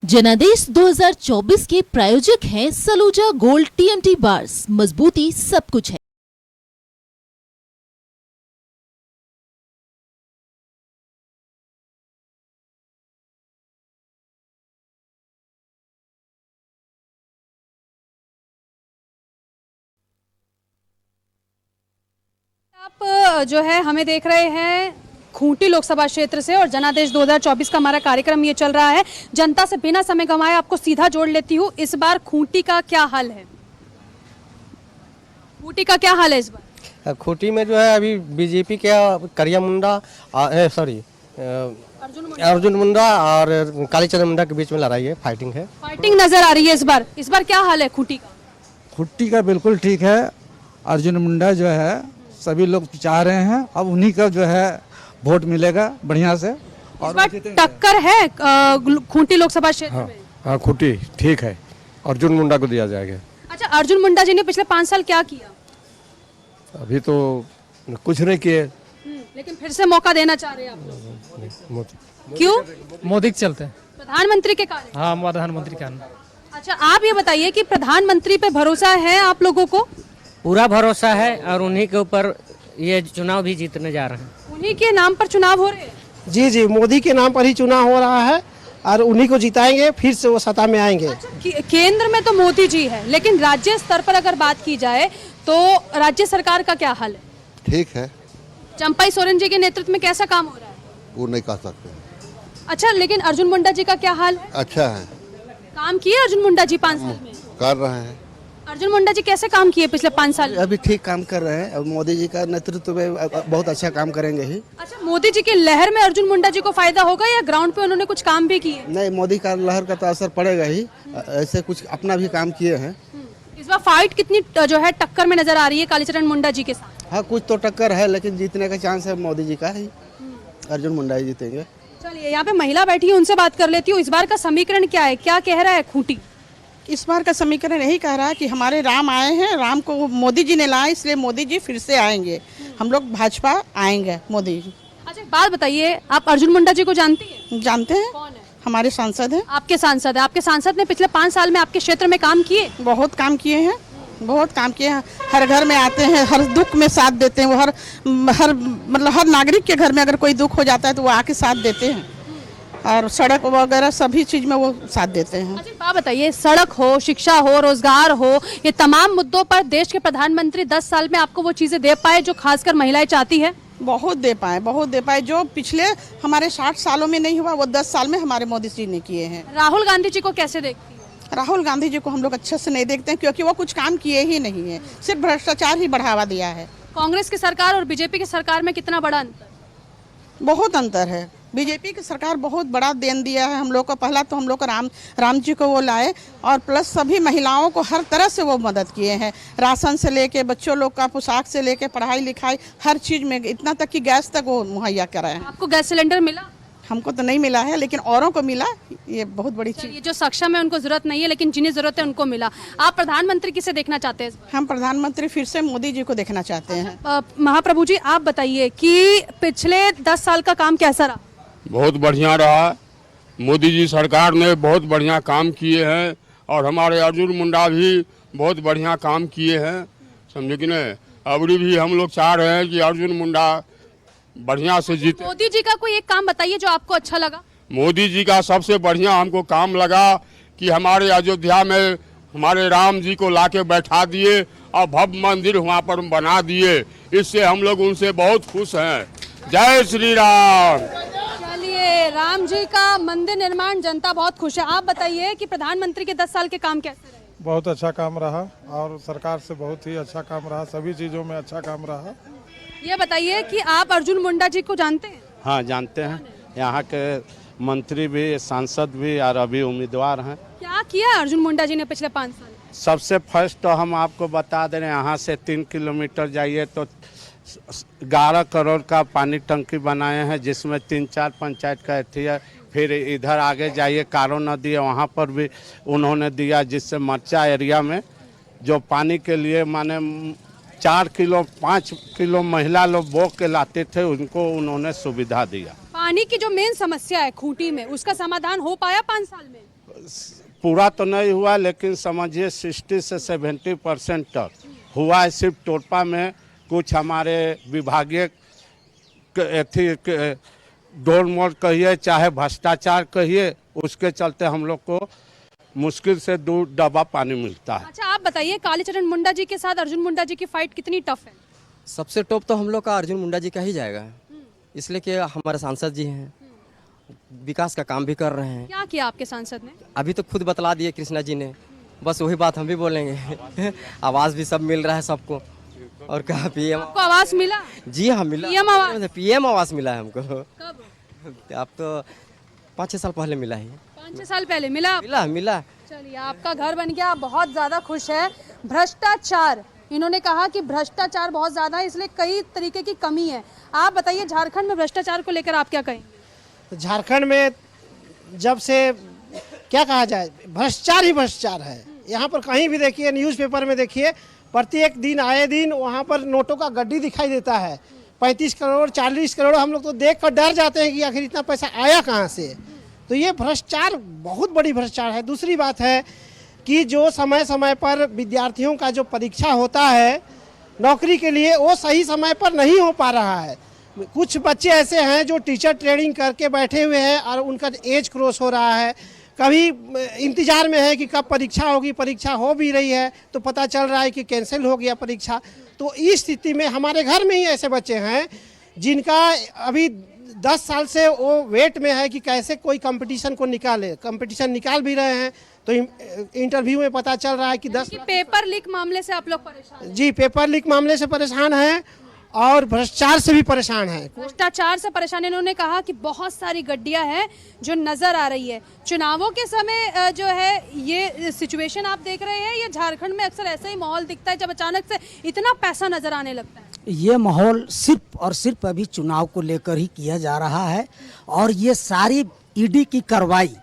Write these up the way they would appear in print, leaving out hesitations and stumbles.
जनादेश 2024 के प्रायोजक हैं सलूजा गोल्ड टीएमटी बार्स। मजबूती सब कुछ है। आप जो है हमें देख रहे हैं खूंटी लोकसभा क्षेत्र से और जनादेश 2024 का हमारा कार्यक्रम ये चल रहा है। जनता से बिना समय गंवाए आपको सीधा जोड़ लेती हूँ। इस बार खूंटी का क्या हाल है? खूंटी का क्या हाल है इस बार? खूंटी में जो है अभी बीजेपी के करिया मुंडा अर्जुन मुंडा और कालीचरण मुंडा के बीच में लड़ाई है, फाइटिंग है। फाइटिंग नजर आ रही है इस बार क्या हाल है खूंटी का? खूंटी का बिल्कुल ठीक है। अर्जुन मुंडा जो है सभी लोग चाह रहे हैं, अब उन्हीं का जो है वोट मिलेगा बढ़िया से। और इस बार टक्कर है खूंटी लोकसभा क्षेत्र में। हाँ, खूंटी ठीक है, अर्जुन मुंडा को दिया जाएगा। अच्छा, अर्जुन मुंडा जी ने पिछले 5 साल क्या किया? अभी तो कुछ नहीं किए, लेकिन फिर से मौका देना चाह रहे हैं आप लोग। क्यों? मोदी के चलते। प्रधानमंत्री के कारण? हाँ, प्रधानमंत्री के कारण। अच्छा, आप ये बताइए कि प्रधानमंत्री पे भरोसा है आप लोगों को? पूरा भरोसा है और उन्हीं के ऊपर ये चुनाव भी जीतने जा रहे हैं। उन्हीं के नाम पर चुनाव हो रहे हैं? जी जी, मोदी के नाम पर ही चुनाव हो रहा है और उन्हीं को जिताएंगे, फिर से वो सत्ता में आएंगे। अच्छा, केंद्र में तो मोदी जी है, लेकिन राज्य स्तर पर अगर बात की जाए तो राज्य सरकार का क्या हाल है? ठीक है। चंपाई सोरेन जी के नेतृत्व में कैसा काम हो रहा है? वो नहीं कह सकते। अच्छा, लेकिन अर्जुन मुंडा जी का क्या हाल है? अच्छा है, काम किए अर्जुन मुंडा जी 5 साल में? कर रहे हैं। अर्जुन मुंडा जी कैसे काम किए पिछले 5 साल में? अभी ठीक काम कर रहे हैं। मोदी जी का नेतृत्व में बहुत अच्छा काम करेंगे ही। अच्छा, मोदी जी की लहर में अर्जुन मुंडा जी को फायदा होगा या ग्राउंड पे उन्होंने कुछ काम भी किए? नहीं, मोदी का लहर का तो असर पड़ेगा ही, ऐसे कुछ अपना भी काम किए हैं। इस बार फाइट कितनी जो है टक्कर में नजर आ रही है कालीचरण मुंडा जी के साथ? हाँ, कुछ तो टक्कर है, लेकिन जीतने का चांस है मोदी जी का ही। अर्जुन मुंडा ही जीतेंगे। चलिए, यहाँ पे महिला बैठी है, उनसे बात कर लेती हूँ। इस बार का समीकरण क्या है, क्या कह रहा है खूंटी? इस बार का समीकरण यही कह रहा है कि हमारे राम आए हैं, राम को मोदी जी ने लाया, इसलिए मोदी जी फिर से आएंगे। हम लोग भाजपा आएंगे, मोदी जी। अच्छा, एक बात बताइए, आप अर्जुन मुंडा जी को जानती हैं? जानते हैं। कौन है? हमारे सांसद हैं। आपके सांसद है? आपके सांसद ने पिछले 5 साल में आपके क्षेत्र में काम किए? बहुत काम किए हैं, बहुत काम किए हैं। हर घर में आते हैं, हर दुख में साथ देते हैं। वो हर नागरिक के घर में अगर कोई दुख हो जाता है तो वो आके साथ देते हैं, और सड़क वगैरह सभी चीज में वो साथ देते हैं। अच्छा, बात बताइए, सड़क हो, शिक्षा हो, रोजगार हो, ये तमाम मुद्दों पर देश के प्रधानमंत्री 10 साल में आपको वो चीजें दे पाए जो खासकर महिलाएं चाहती है? बहुत दे पाए, बहुत दे पाए। जो पिछले हमारे 60 सालों में नहीं हुआ, वो 10 साल में हमारे मोदी जी ने किए हैं। राहुल गांधी जी को कैसे देखती है? राहुल गांधी जी को हम लोग अच्छे से नहीं देखते हैं, क्योंकि वो कुछ काम किए ही नहीं है, सिर्फ भ्रष्टाचार ही बढ़ावा दिया है। कांग्रेस की सरकार और बीजेपी की सरकार में कितना बड़ा अंतर? बहुत अंतर है। बीजेपी की सरकार बहुत बड़ा देन दिया है हम लोग को। पहला तो हम लोग को राम जी को वो लाए, और प्लस सभी महिलाओं को हर तरह से वो मदद किए हैं। राशन से लेके बच्चों लोग का पोशाक से लेके पढ़ाई लिखाई हर चीज़ में, इतना तक कि गैस तक वो मुहैया कराए हैं। आपको गैस सिलेंडर मिला? हमको तो नहीं मिला है, लेकिन औरों को मिला। ये बहुत बड़ी चीज़। ये जो सक्षम है उनको जरूरत नहीं है, लेकिन जिन्हें जरूरत है उनको मिला। आप प्रधानमंत्री किसे देखना चाहते हैं? हम प्रधानमंत्री फिर से मोदी जी को देखना चाहते हैं। महाप्रभु जी, आप बताइए कि पिछले 10 साल का काम कैसा रहा? बहुत बढ़िया रहा। मोदी जी सरकार ने बहुत बढ़िया काम किए हैं और हमारे अर्जुन मुंडा भी बहुत बढ़िया काम किए हैं, समझे कि नहीं। अबरी भी हम लोग चाह रहे हैं कि अर्जुन मुंडा बढ़िया से जीते। मोदी जी का कोई एक काम बताइए जो आपको अच्छा लगा। मोदी जी का सबसे बढ़िया हमको काम लगा कि हमारे अयोध्या में हमारे राम जी को लाके बैठा दिए और भव्य मंदिर वहाँ पर बना दिए। इससे हम लोग उनसे बहुत खुश हैं। जय श्री राम। चलिए, राम जी का मंदिर निर्माण, जनता बहुत खुश है। आप बताइए कि प्रधानमंत्री के 10 साल के काम कैसे रहे? बहुत अच्छा काम रहा और सरकार से बहुत ही अच्छा काम रहा, सभी चीज़ों में अच्छा काम रहा। ये बताइए कि आप अर्जुन मुंडा जी को जानते हैं? हाँ, जानते हैं। यहाँ के मंत्री भी, सांसद भी और अभी उम्मीदवार हैं। क्या किया अर्जुन मुंडा जी ने पिछले 5 साल? सबसे फर्स्ट तो हम आपको बता दे रहे हैं, यहाँ से 3 किलोमीटर जाइए तो 11 करोड़ का पानी टंकी बनाए हैं, जिसमें 3-4 पंचायत का अथी है। फिर इधर आगे जाइए, कारो नदी है, वहाँ पर भी उन्होंने दिया, जिससे मर्चा एरिया में जो पानी के लिए माने 4 किलो 5 किलो महिला लोग बो के लाते थे, उनको उन्होंने सुविधा दिया। पानी की जो मेन समस्या है खूंटी में, उसका समाधान हो पाया 5 साल में? पूरा तो नहीं हुआ, लेकिन समझिए 60 से 70% तक हुआ है। सिर्फ टोटपा में कुछ हमारे विभागीय डोर मोड़ कहिए चाहे भ्रष्टाचार कहिए, उसके चलते हम लोग को मुश्किल से 2 डब्बा पानी मिलता है। अच्छा आप बताइए, कालीचरण मुंडा जी के साथ अर्जुन मुंडा जी की फाइट कितनी टफ है? सबसे टॉप तो हम लोग का अर्जुन मुंडा जी का ही जाएगा, इसलिए कि हमारे सांसद जी हैं, विकास का काम भी कर रहे हैं। क्या किया आपके सांसद ने? अभी तो खुद बतला दिए कृष्णा जी ने, बस वही बात हम भी बोलेंगे। आवाज़ भी सब मिल रहा है सबको, और कहा पीएम आपको आवाज मिला? जी हाँ मिला, पीएम आवाज? पीएम आवाज़ मिला है हमको। कब? अब तो 5-6 साल पहले मिला है। 5-6 साल पहले मिला? मिला। चलिए, आपका घर बन गया, आप बहुत ज़्यादा खुश है। भ्रष्टाचार, इन्होंने कहा कि भ्रष्टाचार बहुत ज़्यादा है, इसलिए कई तरीके की कमी है। आप बताइए, झारखंड में भ्रष्टाचार को लेकर आप क्या कहेंगे? तो झारखंड में जब से क्या कहा जाए, भ्रष्टाचार ही भ्रष्टाचार है। यहाँ पर कहीं भी देखिए, न्यूज़पेपर में देखिए, प्रत्येक दिन आए दिन वहाँ पर नोटों का गड्डी दिखाई देता है। 35 करोड़ 40 करोड़, हम लोग तो देख कर डर जाते हैं कि आखिर इतना पैसा आया कहाँ से। तो ये भ्रष्टाचार बहुत बड़ी भ्रष्टाचार है। दूसरी बात है कि जो समय समय पर विद्यार्थियों का जो परीक्षा होता है नौकरी के लिए, वो सही समय पर नहीं हो पा रहा है। कुछ बच्चे ऐसे हैं जो टीचर ट्रेनिंग करके बैठे हुए हैं और उनका एज क्रॉस हो रहा है, कभी इंतजार में है कि कब परीक्षा होगी, परीक्षा हो भी रही है तो पता चल रहा है कि कैंसिल हो गया परीक्षा। तो इस स्थिति में हमारे घर में ही ऐसे बच्चे हैं जिनका अभी 10 साल से वो वेट में है कि कैसे कोई कंपटीशन को निकाले। कंपटीशन निकाल भी रहे हैं तो इंटरव्यू में पता चल रहा है कि 10 पेपर लीक मामले से आप लोग परेशान हैं? जी, पेपर लीक मामले से परेशान हैं और भ्रष्टाचार से भी परेशान हैं। भ्रष्टाचार से परेशान, इन्होंने कहा कि बहुत सारी गड्डियां हैं जो नजर आ रही है। चुनावों के समय जो है ये सिचुएशन आप देख रहे हैं, ये झारखंड में अक्सर ऐसा ही माहौल दिखता है जब अचानक से इतना पैसा नजर आने लगता है। ये माहौल सिर्फ और सिर्फ अभी चुनाव को लेकर ही किया जा रहा है, और ये सारी ईडी की कार्रवाई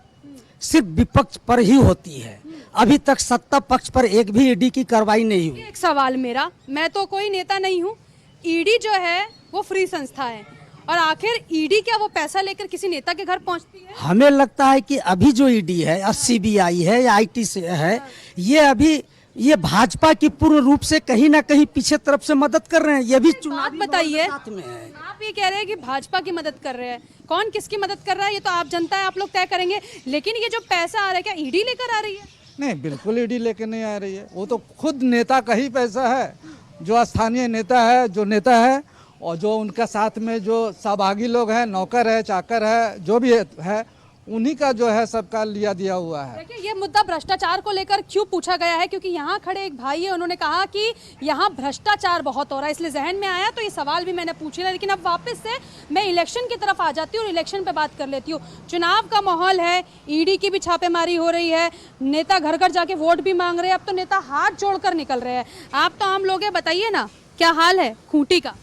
सिर्फ विपक्ष पर ही होती है। अभी तक सत्ता पक्ष पर एक भी ईडी की कार्रवाई नहीं हुई। एक सवाल मेरा, मैं तो कोई नेता नहीं हूँ, ईडी जो है वो फ्री संस्था है, और आखिर ईडी क्या वो पैसा लेकर किसी नेता के घर पहुंचती है? हमें लगता है कि अभी जो ईडी है या सीबीआई है या आईटी से है, ये अभी ये भाजपा की पूर्ण रूप से कहीं ना कहीं पीछे तरफ से मदद कर रहे हैं। ये भी चुनाव बताइए, है। आप ये कह रहे हैं कि भाजपा की मदद कर रहे हैं, कौन किसकी मदद कर रहा है ये तो आप जनता है, आप लोग तय करेंगे। लेकिन ये जो पैसा आ रहा है, क्या ईडी लेकर आ रही है? नहीं, बिल्कुल ईडी लेके नहीं आ रही है। वो तो खुद नेता का ही पैसा है, जो स्थानीय नेता है, जो नेता है, और जो उनका साथ में जो सहभागी लोग हैं, नौकर है, चाकर है, जो भी है, उन्हीं का जो है सबका लिया दिया हुआ है। देखिए, ये मुद्दा भ्रष्टाचार को लेकर क्यों पूछा गया है, क्योंकि यहाँ खड़े एक भाई है, उन्होंने कहा कि यहाँ भ्रष्टाचार बहुत हो रहा है, इसलिए जहन में आया तो ये सवाल भी मैंने पूछ लिया। लेकिन अब वापस से मैं इलेक्शन की तरफ आ जाती हूँ और इलेक्शन पे बात कर लेती हूँ। चुनाव का माहौल है, ईडी की भी छापेमारी हो रही है, नेता घर घर जाके वोट भी मांग रहे हैं, अब तो नेता हाथ जोड़कर निकल रहे हैं। आप तो आम लोग हैं, बताइए ना क्या हाल है खूंटी का?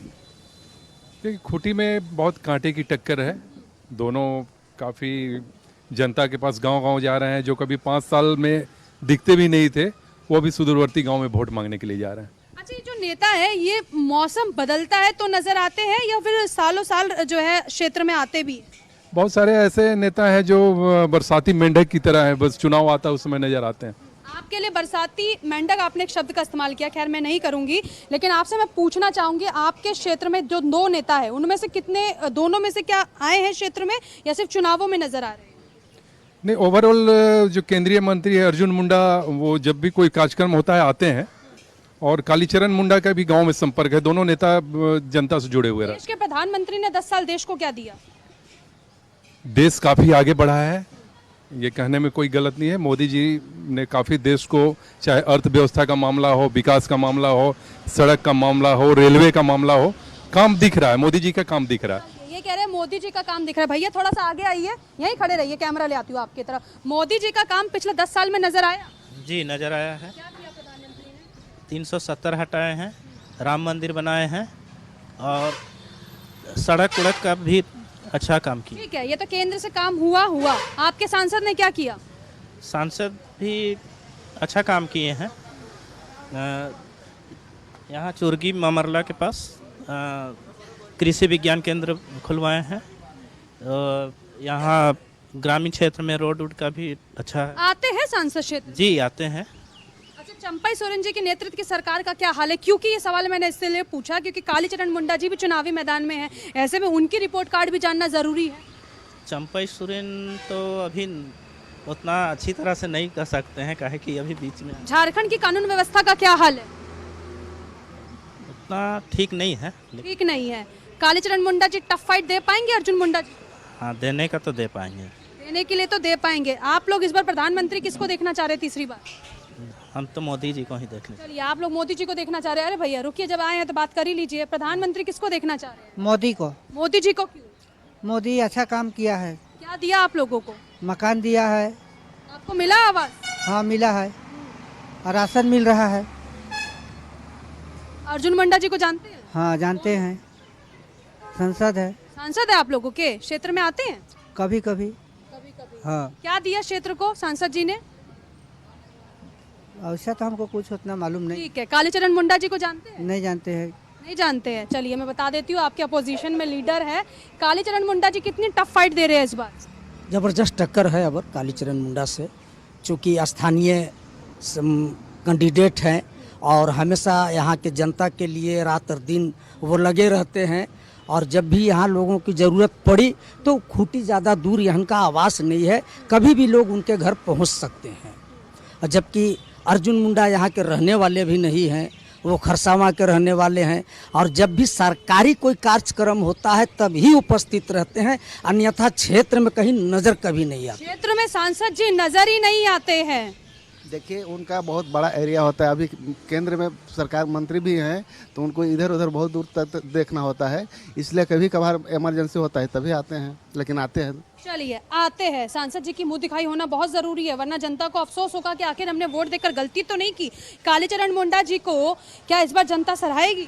देखिए, खूंटी में बहुत कांटे की टक्कर है। दोनों काफ़ी जनता के पास गांव-गांव जा रहे हैं। जो कभी 5 साल में दिखते भी नहीं थे, वो भी सुदूरवर्ती गांव में वोट मांगने के लिए जा रहे हैं। अच्छा, ये जो नेता है, ये मौसम बदलता है तो नजर आते हैं या फिर सालों साल जो है क्षेत्र में आते भी हैं? बहुत सारे ऐसे नेता हैं जो बरसाती मेंढक की तरह है, बस चुनाव आता है उसमें नजर आते हैं। आपके लिए बरसाती मेंढक, आपने एक शब्द का इस्तेमाल किया, खैर मैं नहीं करूंगी, लेकिन आपसे मैं पूछना चाहूंगी, आपके क्षेत्र में जो 2 नेता है, उनमें से कितने, दोनों में से क्या आए हैं क्षेत्र में या सिर्फ चुनावों में नजर आ रहे हैं? नहीं, ओवरऑल जो केंद्रीय मंत्री है अर्जुन मुंडा, वो जब भी कोई कार्यक्रम होता है आते हैं, और कालीचरण मुंडा का भी गांव में संपर्क है। दोनों नेता जनता से जुड़े हुए रहे। देश के प्रधानमंत्री ने 10 साल देश को क्या दिया? देश काफ़ी आगे बढ़ा है, ये कहने में कोई गलत नहीं है। मोदी जी ने काफ़ी देश को, चाहे अर्थव्यवस्था का मामला हो, विकास का मामला हो, सड़क का मामला हो, रेलवे का मामला हो, काम दिख रहा है, मोदी जी का काम दिख रहा है। ये कह रहे हैं मोदी जी का काम दिख रहा है। भैया थोड़ा सा आगे आइए, यहीं खड़े रहिए, कैमरा ले आती हूँ आपकी तरफ। मोदी जी का काम पिछले 10 साल में नजर आया? जी नजर आया है। क्या किया प्रधानमंत्री ने? 370 हटाए हैं, राम मंदिर बनाए हैं, और सड़क उड़क का भी अच्छा काम किया। ठीक है, ये तो केंद्र से काम हुआ। आपके सांसद ने क्या किया? सांसद भी अच्छा काम किए हैं। यहाँ चुर्गी ममरला के पास कृषि विज्ञान केंद्र खुलवाए हैं। यहाँ ग्रामीण क्षेत्र में रोड वोड का भी अच्छा है। आते हैं सांसद क्षेत्र? जी आते हैं। अच्छा, चंपई सोरेन जी के नेतृत्व की सरकार का क्या हाल है? क्योंकि ये सवाल मैंने इसलिए पूछा क्योंकि कालीचरण मुंडा जी भी चुनावी मैदान में है, ऐसे में उनकी रिपोर्ट कार्ड भी जानना जरूरी है। चंपई सोरेन तो अभी उतना अच्छी तरह से नहीं कर सकते हैं, काहे कि अभी बीच में झारखंड की कानून व्यवस्था का क्या हाल है? उतना ठीक नहीं है। ठीक नहीं है। कालीचरण मुंडा जी टफ फाइट दे पाएंगे अर्जुन मुंडा जी? हाँ, देने का तो दे पाएंगे। देने के लिए तो दे पाएंगे। आप लोग इस बार प्रधानमंत्री किसको देखना चाह रहे हैं तीसरी बार? हम तो मोदी जी को ही देखने। चलिए, आप लोग मोदी जी को देखना चाह रहे हैं। अरे भैया रुकिए, जब आए हैं तो बात कर ही लीजिए। प्रधानमंत्री किसको देखना चाह रहे हैं? मोदी को। मोदी जी को क्यों? मोदी अच्छा काम किया है। क्या दिया आप लोगों को? मकान दिया है। आपको मिला आवास? हाँ मिला है, राशन मिल रहा है। अर्जुन मुंडा जी को जानते हैं? हाँ जानते हैं, संसद है। सांसद है आप लोगों के क्षेत्र में, आते हैं कभी कभी। हाँ। क्या दिया क्षेत्र को सांसद जी ने? ऐसा तो हमको कुछ उतना मालूम नहीं। ठीक है। कालीचरण मुंडा जी को जानते हैं? नहीं जानते हैं। नहीं जानते हैं। चलिए मैं बता देती हूँ, आपके अपोजिशन में लीडर है कालीचरण मुंडा जी। कितनी टफ फाइट दे रहे हैं इस बार? जबरदस्त टक्कर है अब कालीचरण मुंडा से, चूँकि स्थानीय कैंडिडेट हैं और हमेशा यहाँ के जनता के लिए रात और दिन वो लगे रहते हैं। और जब भी यहाँ लोगों की ज़रूरत पड़ी तो खूंटी ज़्यादा दूर यहाँ का आवास नहीं है, कभी भी लोग उनके घर पहुँच सकते हैं। और जबकि अर्जुन मुंडा यहाँ के रहने वाले भी नहीं हैं, वो खरसावां के रहने वाले हैं। और जब भी सरकारी कोई कार्यक्रम होता है तब ही उपस्थित रहते हैं, अन्यथा क्षेत्र में कहीं नज़र कभी नहीं आती। क्षेत्र में सांसद जी नजर ही नहीं आते हैं। देखिए, उनका बहुत बड़ा एरिया होता है। अभी केंद्र में सरकार मंत्री भी हैं तो उनको इधर उधर बहुत दूर तक देखना होता है, इसलिए कभी कभार इमरजेंसी होता है तभी आते हैं, लेकिन आते हैं। चलिए, आते हैं। सांसद जी की मुंह दिखाई होना बहुत जरूरी है, वरना जनता को अफसोस होगा कि आखिर हमने वोट देकर गलती तो नहीं की। कालीचरण मुंडा जी को क्या इस बार जनता सराहेगी?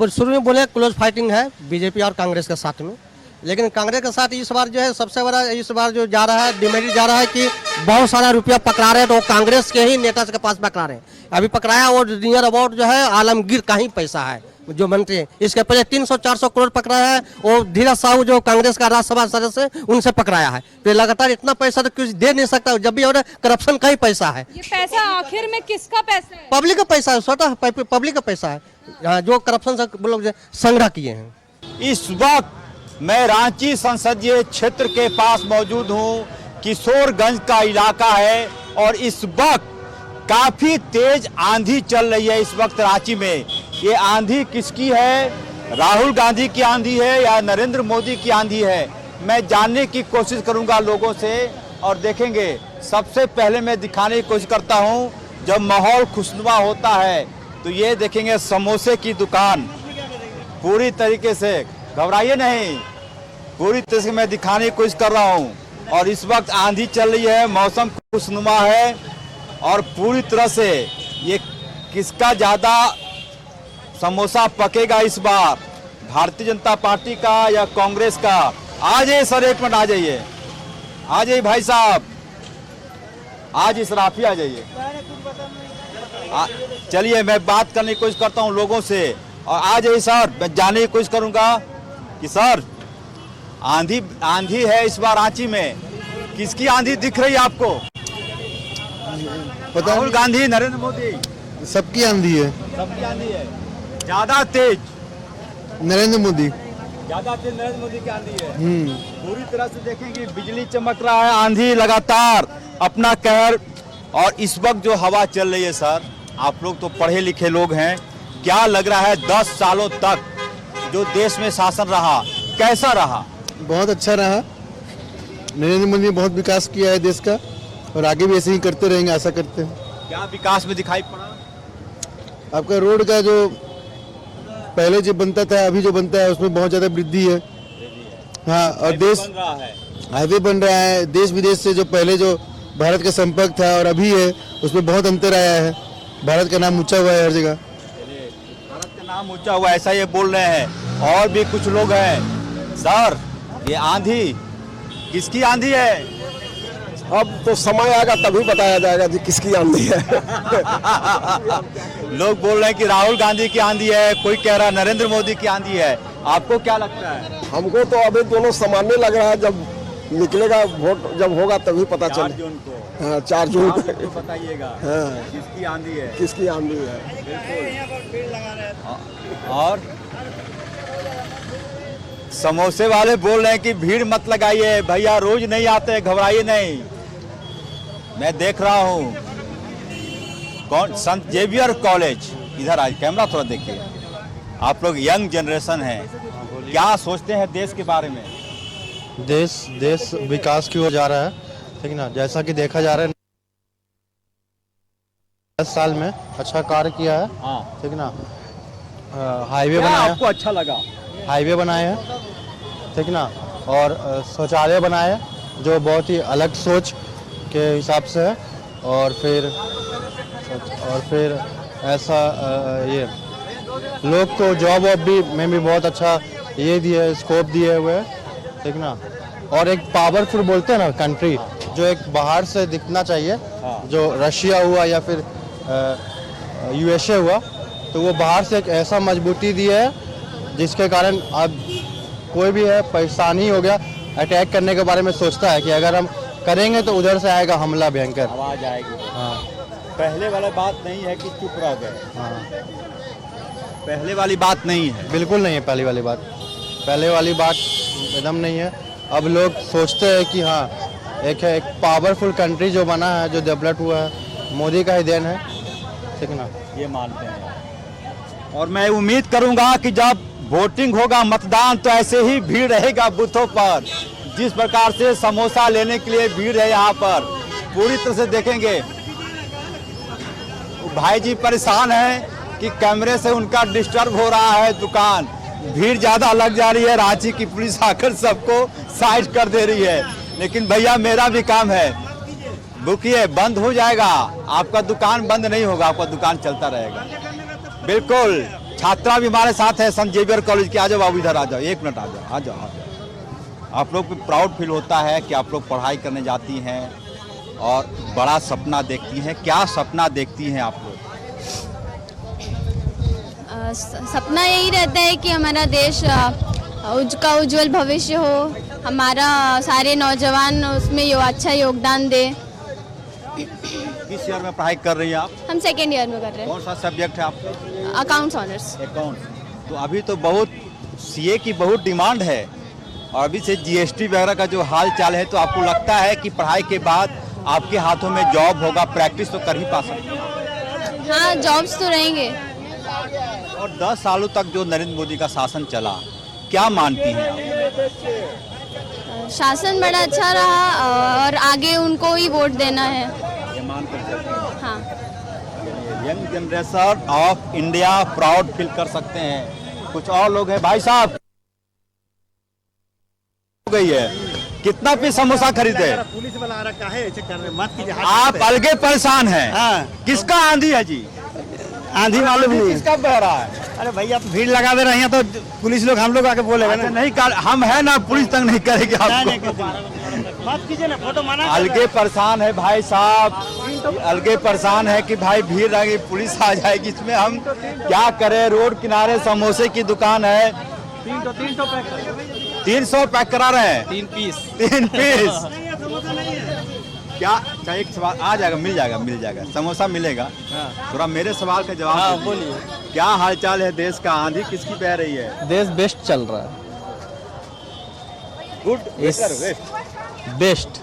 शुरू में बोले क्लोज फाइटिंग है बीजेपी और कांग्रेस के साथ में, लेकिन कांग्रेस के साथ इस बार जो है सबसे बड़ा इस बार जो जा रहा है डिमेरिट जा रहा है कि बहुत सारा रुपया पकड़ा रहे हैं, तो कांग्रेस के ही नेता के पास पकड़ा रहे हैं। अभी पकड़ाया वो नियर अबाउट जो है आलमगीर का ही पैसा है जो मंत्री है। इसके पहले 300-400 करोड़ पकड़ाया है, वो धीरज साहू जो कांग्रेस का राज्यसभा सदस्य उनसे पकड़ाया है। तो लगातार इतना पैसा तो कुछ दे नहीं सकता, जब भी करप्शन का ही पैसा है। ये पैसा आखिर में किसका पैसा है? पब्लिक का पैसा है, स्वतः पब्लिक का पैसा है जो करप्शन से लोग संग्रह किए हैं। इस वक्त मैं रांची संसदीय क्षेत्र के पास मौजूद हूं। किशोरगंज का इलाका है और इस वक्त काफी तेज आंधी चल रही है। इस वक्त रांची में ये आंधी किसकी है? राहुल गांधी की आंधी है या नरेंद्र मोदी की आंधी है? मैं जानने की कोशिश करूंगा लोगों से और देखेंगे। सबसे पहले मैं दिखाने की कोशिश करता हूं, जब माहौल खुशनुमा होता है तो ये देखेंगे समोसे की दुकान पूरी तरीके से, घबराइए नहीं, पूरी तरह से मैं दिखाने की कोशिश कर रहा हूं। और इस वक्त आंधी चल रही है, मौसम खुशनुमा है और पूरी तरह से ये किसका ज़्यादा समोसा पकेगा इस बार, भारतीय जनता पार्टी का या कांग्रेस का? आ जाइए सर, एक मिनट आ जाइए, आ जाइए भाई साहब, आज इस राफी आ जाइए। चलिए मैं बात करने की कोशिश करता हूं लोगों से और आ जाइए सर। मैं जानने की कोशिश करूंगा कि सर आंधी है इस बार रांची में, किसकी आंधी दिख रही है आपको? राहुल गांधी, नरेंद्र मोदी? सबकी आंधी है। सबकी आंधी है। ज्यादा तेज नरेंद्र मोदी। ज्यादा तेज नरेंद्र मोदी की आंधी है। पूरी तरह से देखेंगे बिजली चमक रहा है, आंधी लगातार अपना कहर। और इस वक्त जो हवा चल रही है सर, आप लोग तो पढ़े लिखे लोग हैं, क्या लग रहा है 10 सालों तक जो देश में शासन रहा कैसा रहा? बहुत अच्छा रहा। नरेंद्र मोदी ने बहुत विकास किया है देश का और आगे भी ऐसे ही करते रहेंगे, आशा करते हैं। क्या विकास में दिखाई पड़ा? आपका रोड का जो पहले जो बनता था अभी जो बनता है उसमें बहुत ज़्यादा वृद्धि है। हाँ, और देश हाईवे बन रहा है। देश विदेश से जो पहले जो भारत का संपर्क था और अभी है उसमें बहुत अंतर आया है। भारत का नाम ऊंचा हुआ है हर जगह। भारत का नाम ऊंचा हुआ, ऐसा ये बोल रहे हैं। और भी कुछ लोग हैं। सर, ये आंधी किसकी आंधी है? अब तो समय आएगा तभी बताया जाएगा कि किसकी आंधी है। लोग बोल रहे हैं कि राहुल गांधी की आंधी है, कोई कह रहा है नरेंद्र मोदी की आंधी है। आपको क्या लगता है? हमको तो अभी दोनों सामान्य लग रहा है। जब निकलेगा वोट जब होगा तभी पता 4 चले। जून को। हाँ 4 जून को तो बताइएगा हाँ किसकी आंधी है। किसकी आंधी है। और समोसे वाले बोल रहे हैं कि भीड़ मत लगाइए भैया, रोज नहीं आते, घबराइए नहीं। मैं देख रहा हूँ कौन संत जेवियर कॉलेज, इधर आज कैमरा थोड़ा देखिए। आप लोग यंग जनरेशन हैं, क्या सोचते हैं देश के बारे में? देश विकास की ओर जा रहा है, ठीक ना। जैसा कि देखा जा रहा है 10 साल में अच्छा कार्य किया है, हाँ ठीक ना। हाईवे क्या बनाया, आपको अच्छा लगा? हाईवे बनाए हैं, ठीक ना। और शौचालय बनाए हैं जो बहुत ही अलग सोच के हिसाब से है। और फिर ऐसा ये लोग को जॉब वॉब भी में भी बहुत अच्छा ये दिए, स्कोप दिए हुए हैं, ठीक ना। और एक पावरफुल बोलते हैं ना कंट्री, जो एक बाहर से दिखना चाहिए, जो रशिया हुआ या फिर यूएसए हुआ, तो वो बाहर से एक ऐसा मजबूती दी है जिसके कारण अब कोई भी है परेशानी हो गया, अटैक करने के बारे में सोचता है कि अगर हम करेंगे तो उधर से आएगा हमला भयंकर, आवाज आएगी। हाँ पहले वाला बात नहीं है कि चुप रह गए, हाँ पहले वाली बात नहीं है। बिल्कुल नहीं है पहले वाली बात एकदम नहीं है। अब लोग सोचते हैं कि हाँ एक पावरफुल कंट्री जो बना है, जो डेवलप हुआ है, मोदी का ही देन है, ठीक ना। ये मानते हैं। और मैं उम्मीद करूंगा कि जब वोटिंग होगा, मतदान, तो ऐसे ही भीड़ रहेगा बूथों पर। जिस प्रकार से समोसा लेने के लिए भीड़ है यहाँ पर, पूरी तरह से देखेंगे। भाई जी परेशान हैं कि कैमरे से उनका डिस्टर्ब हो रहा है दुकान, भीड़ ज्यादा लग जा रही है। रांची की पुलिस आकर सबको साइड कर दे रही है, लेकिन भैया मेरा भी काम है। रुकिए, बंद हो जाएगा, आपका दुकान बंद नहीं होगा, आपका दुकान चलता रहेगा। बिल्कुल, छात्रा भी हमारे साथ है संत जेवियर कॉलेज की। आ जाओ बाबू, इधर आ जाओ, 1 मिनट आ जाओ। आप लोग को प्राउड फील होता है कि आप लोग पढ़ाई करने जाती हैं और बड़ा सपना देखती हैं। क्या सपना देखती हैं आप लोग? सपना यही रहता है कि हमारा देश का उज्जवल भविष्य हो, हमारा सारे नौजवान उसमें अच्छा योगदान दे। किस ईयर में पढ़ाई कर रही हैं आप? हम 2nd ईयर में कर रहे हैं। कौन सा सब्जेक्ट है आपका? Accounts honours. अकाउंट। तो अभी तो बहुत सीए की बहुत डिमांड है, और अभी से जीएसटी वगैरह का जो हाल चाल है, तो आपको लगता है कि पढ़ाई के बाद आपके हाथों में जॉब होगा, प्रैक्टिस तो कर ही पा सकते हैं? हाँ, जॉब्स तो रहेंगे। और 10 सालों तक जो नरेंद्र मोदी का शासन चला, क्या मानती हैं आप? शासन बड़ा अच्छा रहा और आगे उनको ही वोट देना है, ये मान कर सकते हैं। हाँ। Young generation of India proud feel कर सकते हैं। कुछ और लोग हैं भाई साहब, हो गई है, कितना पीस समोसा खरीदे? पुलिस वाला रखा है, ऐसे कर रहे मत कीजिए। आप अलगे परेशान हैं। हाँ। किसका आंधी है जी? आंधी मालूम नहीं किसका बह रहा है? अरे भैया भीड़ लगा दे रहे हैं तो पुलिस लोग हम लोग आके बोलेगा ना। नहीं कर, हम है ना, पुलिस तक नहीं करेगी आपको। मत कीजिए ना, फोटो माना। अलगे परेशान है भाई साहब, अलगे परेशान है कि भाई भीड़ लगी, पुलिस आ जाएगी। इसमें हम क्या करें? रोड किनारे समोसे की दुकान है, 300 पैक करा रहे हैं। 3 पीस। क्या चाहिए? एक सवाल आ जाएगा, मिल जाएगा, समोसा मिलेगा। थोड़ा मेरे सवाल का जवाब बोलिए। क्या हालचाल है देश का? आंधी किसकी बह रही है? देश बेस्ट चल रहा है, गुड, बेस्ट।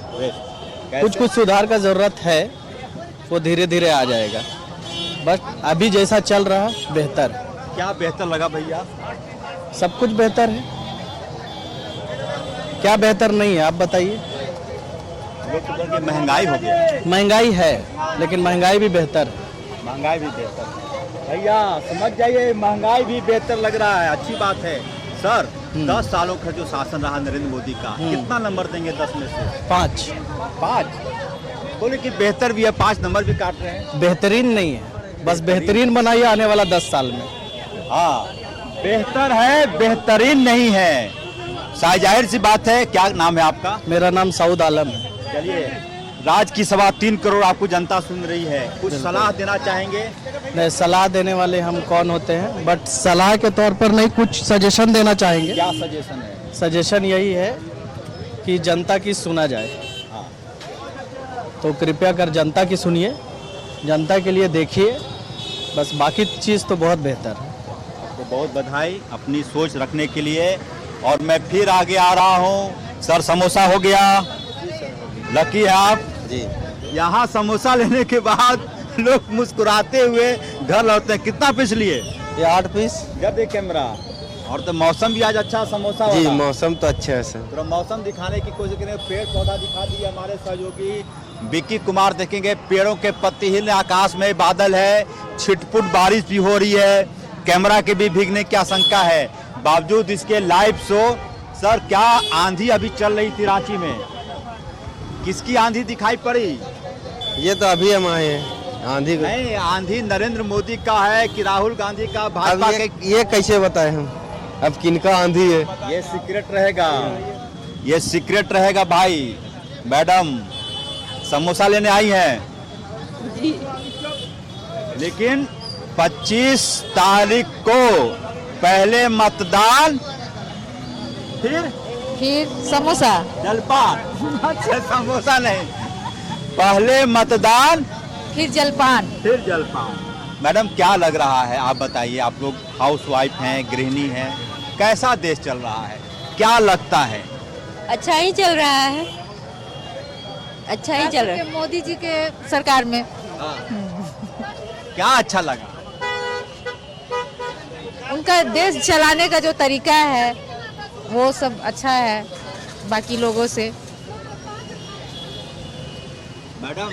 कुछ सुधार का जरूरत है, वो धीरे धीरे आ जाएगा, बट अभी जैसा चल रहा है बेहतर। क्या बेहतर लगा भैया? सब कुछ बेहतर है, क्या बेहतर नहीं है आप बताइए? महंगाई हो गया। महंगाई है, लेकिन महंगाई भी बेहतर है। महंगाई भी बेहतर भैया, समझ जाइए, महंगाई भी बेहतर लग रहा है, अच्छी बात है। सर, 10 सालों का जो शासन रहा नरेंद्र मोदी का, कितना नंबर देंगे 10 में से? 5। बोले कि बेहतर भी है, 5 नंबर भी काट रहे हैं। बेहतरीन नहीं है, बस बेहतरीन बनाइए आने वाला 10 साल में। हाँ, बेहतर है, बेहतरीन नहीं है। जाहिर सी बात है। क्या नाम है आपका? मेरा नाम सऊद आलम है। चलिए, राज की सभा 3 करोड़ आपको जनता सुन रही है, कुछ सलाह देना चाहेंगे? नहीं, सलाह देने वाले हम कौन होते हैं, बट सलाह के तौर पर नहीं, कुछ सजेशन देना चाहेंगे। क्या सजेशन है? सजेशन यही है कि जनता की सुना जाए। तो कृपया कर जनता की सुनिए, जनता के लिए देखिए, बस बाकी चीज़ तो बहुत बेहतर है। आपको बहुत बधाई अपनी सोच रखने के लिए। और मैं फिर आगे आ रहा हूँ। सर समोसा हो गया, लकी है आप जी। यहाँ समोसा लेने के बाद लोग मुस्कुराते हुए घर लौटते हैं। कितना पीस लिए? ये 8 पीस। जब देख कैमरा। और तो मौसम भी आज अच्छा समोसा जी, होगा। मौसम तो अच्छा है सर। तो मौसम दिखाने की कोशिश करें। पेड़ पौधा दिखा दिए हमारे सहयोगी विक्की कुमार। देखेंगे पेड़ों के पत्ते हिलने, आकाश में बादल है, छिटपुट बारिश भी हो रही है, कैमरा के भी भीगने की आशंका है। बावजूद इसके लाइव शो। सर क्या आंधी अभी चल रही थी रांची में, किसकी आंधी दिखाई पड़ी? ये तो अभी हम आए हैं। आंधी नहीं, आंधी नरेंद्र मोदी का है कि राहुल गांधी का, भाजपा के? ये कैसे बताए हम, अब किनका आंधी है? ये सीक्रेट रहेगा, ये सीक्रेट रहेगा भाई। मैडम समोसा लेने आई हैं, लेकिन 25 तारीख को पहले मतदान, फिर समोसा जलपान। अच्छा समोसा नहीं, पहले मतदान फिर जलपान। फिर जलपान। मैडम क्या लग रहा है, आप बताइए। आप लोग हाउस वाइफ हैं, गृहिणी हैं, कैसा देश चल रहा है, क्या लगता है? अच्छा ही चल रहा है, अच्छा ही चल रहा है मोदी जी के सरकार में। क्या अच्छा लगा? उनका देश चलाने का जो तरीका है वो सब अच्छा है बाकी लोगों से। मैडम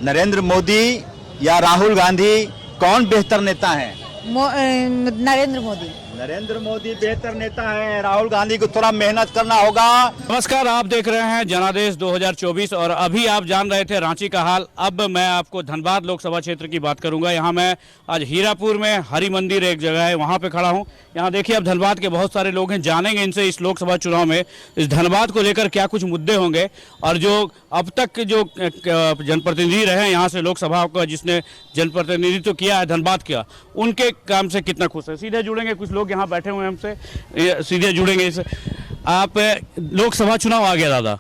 नरेंद्र मोदी या राहुल गांधी कौन बेहतर नेता है? नरेंद्र मोदी। नरेंद्र मोदी बेहतर नेता है, राहुल गांधी को थोड़ा मेहनत करना होगा। नमस्कार, आप देख रहे हैं जनादेश 2024 और अभी आप जान रहे थे रांची का हाल। अब मैं आपको धनबाद लोकसभा क्षेत्र की बात करूंगा। यहाँ मैं आज हीरापुर में हरि मंदिर एक जगह है, वहाँ पे खड़ा हूँ। यहाँ देखिए अब धनबाद के बहुत सारे लोग हैं, जानेंगे इनसे इस लोकसभा चुनाव में इस धनबाद को लेकर क्या कुछ मुद्दे होंगे और जो अब तक जो जनप्रतिनिधि रहे यहाँ से लोकसभा का, जिसने जनप्रतिनिधित्व किया है धनबाद का, उनके काम से कितना खुश है। सीधे जुड़ेंगे, कुछ लोग यहाँ बैठे हुए हैं हमसे, सीधे जुड़ेंगे इससे। आप लोकसभा चुनाव आ गया दादा,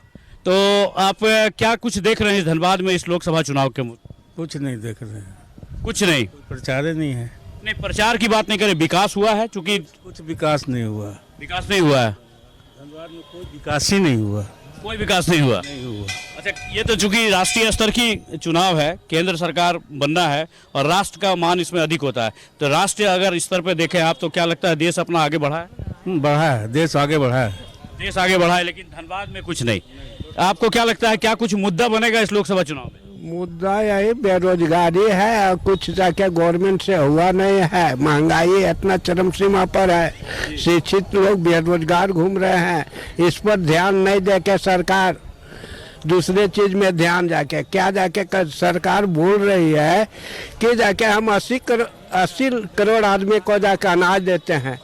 तो आप क्या कुछ देख रहे हैं इस धनबाद में इस लोकसभा चुनाव के? कुछ नहीं देख रहे हैं, कुछ नहीं, प्रचार ही नहीं है। नहीं, प्रचार की बात नहीं करें, विकास हुआ है? चूंकि कुछ विकास नहीं हुआ। विकास नहीं हुआ है धनबाद में, कोई विकास ही नहीं हुआ। कोई विकास नहीं हुआ। अच्छा, ये तो चूंकि राष्ट्रीय स्तर की चुनाव है, केंद्र सरकार बनना है और राष्ट्र का मान इसमें अधिक होता है, तो राष्ट्रीय अगर स्तर पे देखें आप, तो क्या लगता है देश अपना आगे बढ़ा है? बढ़ा है, देश आगे बढ़ा है। देश आगे बढ़ा है, लेकिन धनबाद में कुछ नहीं। आपको क्या लगता है क्या कुछ मुद्दा बनेगा इस लोकसभा चुनाव में? मुद्दा यही बेरोजगारी है, कुछ जाके गवर्नमेंट से हुआ नहीं है, महंगाई इतना चरम सीमा पर है, शिक्षित लोग बेरोजगार घूम रहे हैं, इस पर ध्यान नहीं देके सरकार दूसरे चीज में ध्यान जाके क्या जाके सरकार बोल रही है कि जाके हम 80 करोड़ आदमी को जाके अनाज देते हैं।